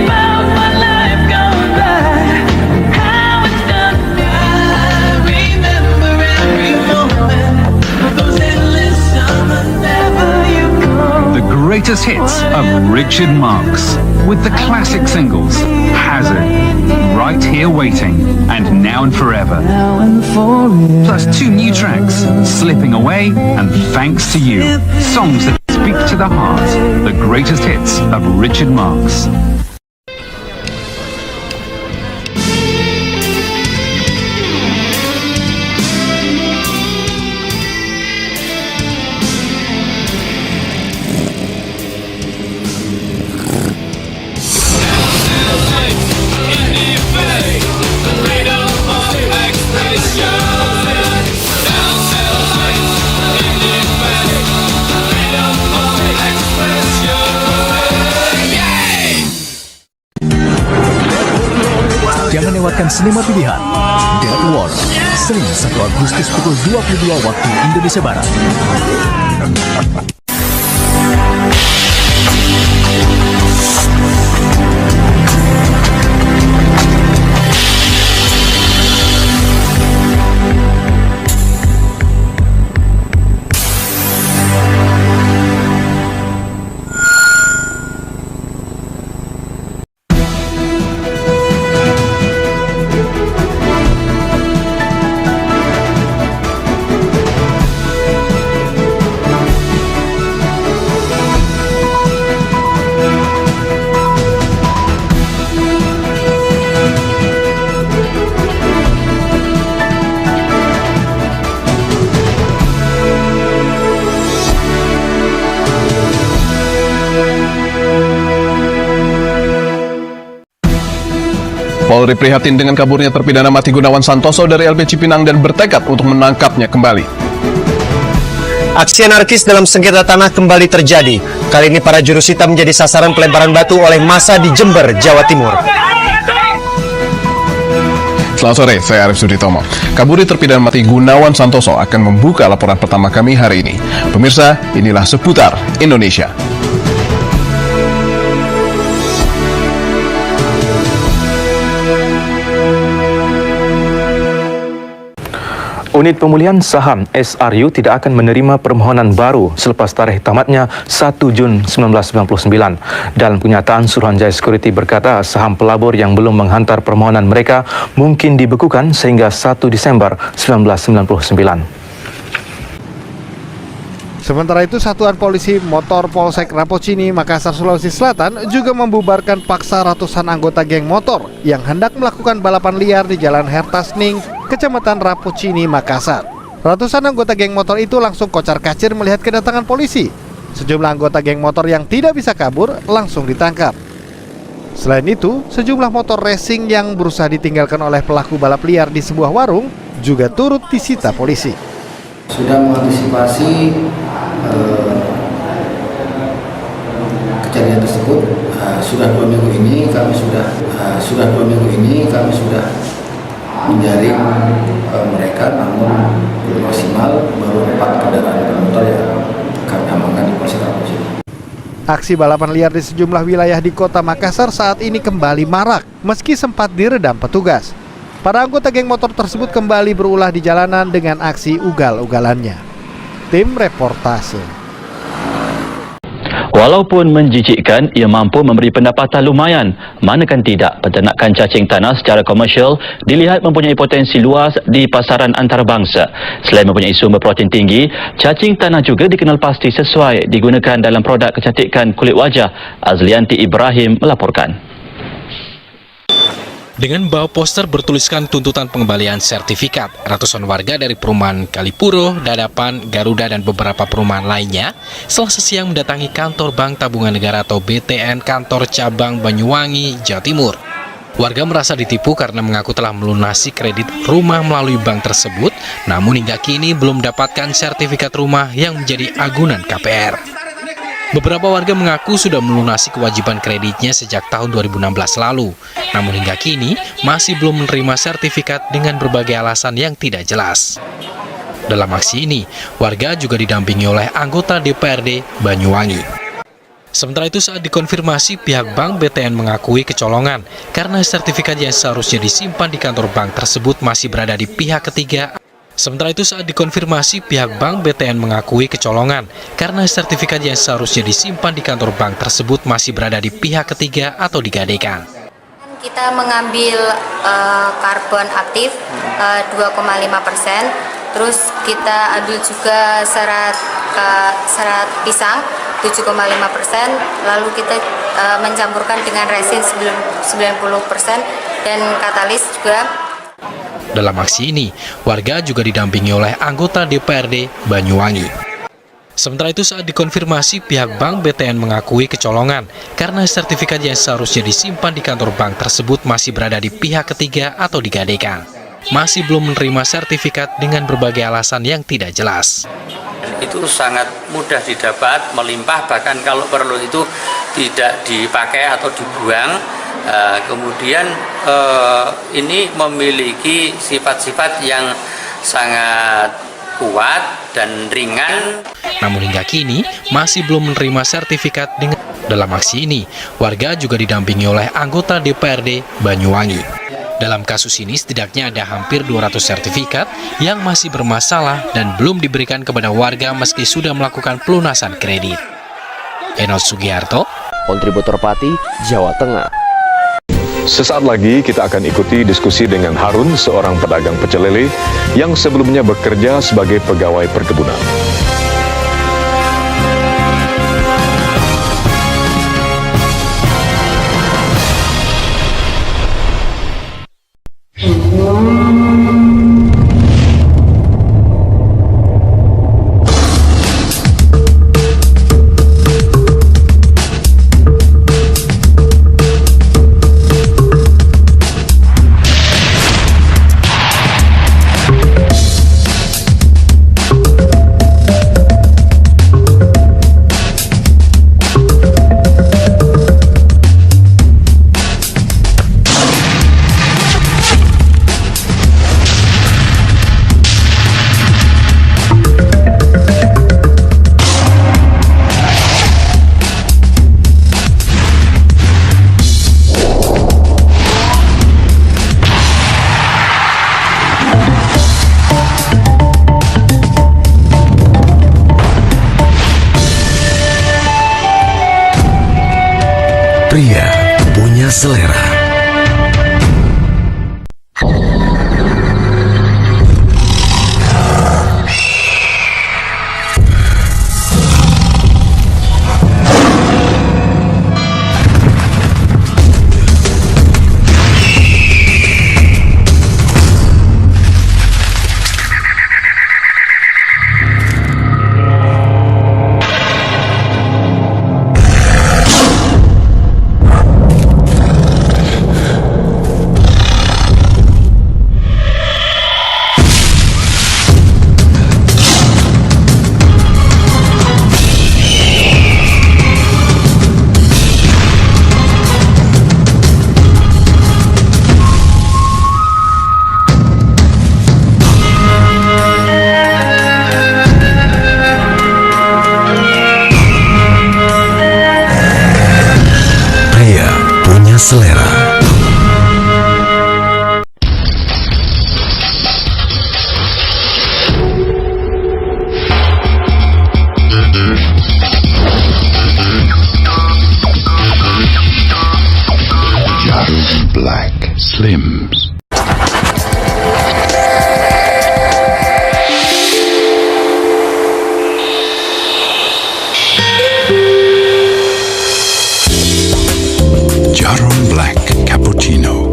about my life gone by, how it's done me. I remember every moment, those endless summer never you come. The greatest hits of Richard Marx, with the classic singles Hazard, Right Here Waiting, and Now and Forever. Now and forever. Plus 2 new tracks, Slipping Away and Thanks to You. Songs that speak to the heart. The greatest hits of Richard Marx. Jangan lewatkan sinema pilihan Dead War, Senin 1 Agustus pukul 22 waktu Indonesia Barat. Polri prihatin dengan kaburnya terpidana mati Gunawan Santoso dari LP Cipinang dan bertekad untuk menangkapnya kembali. Aksi anarkis dalam sengketa tanah kembali terjadi. Kali ini para jurusita menjadi sasaran pelemparan batu oleh massa di Jember, Jawa Timur. Selamat sore, saya Arif Suditomo. Kaburi terpidana mati Gunawan Santoso akan membuka laporan pertama kami hari ini. Pemirsa, inilah seputar Indonesia. Unit Pemulihan Saham SRU tidak akan menerima permohonan baru selepas tarikh tamatnya 1 Jun 1999. Dalam kenyataan, Suruhanjaya Security berkata saham pelabur yang belum menghantar permohonan mereka mungkin dibekukan sehingga 1 Desember 1999. Sementara itu, Satuan Polisi Motor Polsek Rapocini, Makassar, Sulawesi Selatan juga membubarkan paksa ratusan anggota geng motor yang hendak melakukan balapan liar di Jalan Hertasning, Kecamatan Rapocini, Makassar. Ratusan anggota geng motor itu langsung kocar-kacir melihat kedatangan polisi. Sejumlah anggota geng motor yang tidak bisa kabur langsung ditangkap. Selain itu, sejumlah motor racing yang berusaha ditinggalkan oleh pelaku balap liar di sebuah warung juga turut disita polisi. Sudah mengantisipasi kejadian tersebut. Sudah 2 minggu ini kami sudah menjaring mereka, namun belum maksimal. Baru 4 kendaraan bermotor yang kami amankan di Polsek Rapocini. Aksi balapan liar di sejumlah wilayah di Kota Makassar saat ini kembali marak meski sempat diredam petugas. Para anggota geng motor tersebut kembali berulah di jalanan dengan aksi ugal-ugalannya. Tim reportase. Walaupun menjijikkan, ia mampu memberi pendapatan lumayan. Manakan tidak, peternakan cacing tanah secara komersial dilihat mempunyai potensi luas di pasaran antarabangsa. Selain mempunyai sumber protein tinggi, cacing tanah juga dikenal pasti sesuai digunakan dalam produk kecantikan kulit wajah. Azlianti Ibrahim melaporkan. Dengan bawa poster bertuliskan tuntutan pengembalian sertifikat, ratusan warga dari perumahan Kalipuro, Dadapan, Garuda, dan beberapa perumahan lainnya Selasa siang mendatangi kantor Bank Tabungan Negara atau BTN kantor cabang Banyuwangi, Jawa Timur. Warga merasa ditipu karena mengaku telah melunasi kredit rumah melalui bank tersebut, namun hingga kini belum mendapatkan sertifikat rumah yang menjadi agunan KPR. Beberapa warga mengaku sudah melunasi kewajiban kreditnya sejak tahun 2016 lalu, namun hingga kini masih belum menerima sertifikat dengan berbagai alasan yang tidak jelas. Dalam aksi ini, warga juga didampingi oleh anggota DPRD Banyuwangi. Sementara itu saat dikonfirmasi, pihak Bank BTN mengakui kecolongan karena sertifikat yang seharusnya disimpan di kantor bank tersebut masih berada di pihak ketiga. Sementara itu saat dikonfirmasi, pihak Bank BTN mengakui kecolongan karena sertifikat yang seharusnya disimpan di kantor bank tersebut masih berada di pihak ketiga atau digadaikan. Kita mengambil karbon aktif 2,5%, terus kita ambil juga serat pisang 7,5%, lalu kita mencampurkan dengan resin 90% dan katalis juga. Dalam aksi ini, warga juga didampingi oleh anggota DPRD Banyuwangi. Sementara itu saat dikonfirmasi, pihak Bank BTN mengakui kecolongan karena sertifikat yang seharusnya disimpan di kantor bank tersebut masih berada di pihak ketiga atau digadaikan. Masih belum menerima sertifikat dengan berbagai alasan yang tidak jelas. Itu sangat mudah didapat, melimpah, bahkan kalau perlu itu tidak dipakai atau dibuang. Kemudian ini memiliki sifat-sifat yang sangat kuat dan ringan. Namun hingga kini masih belum menerima sertifikat. Dalam aksi ini, warga juga didampingi oleh anggota DPRD Banyuwangi. Dalam kasus ini setidaknya ada hampir 200 sertifikat yang masih bermasalah dan belum diberikan kepada warga meski sudah melakukan pelunasan kredit. Enos Sugiharto, kontributor Pati, Jawa Tengah. Sesaat lagi kita akan ikuti diskusi dengan Harun, seorang pedagang pecel lele yang sebelumnya bekerja sebagai pegawai perkebunan. Pria punya selera. Selera. Jarum Black Slims. Jarum Black Cappuccino.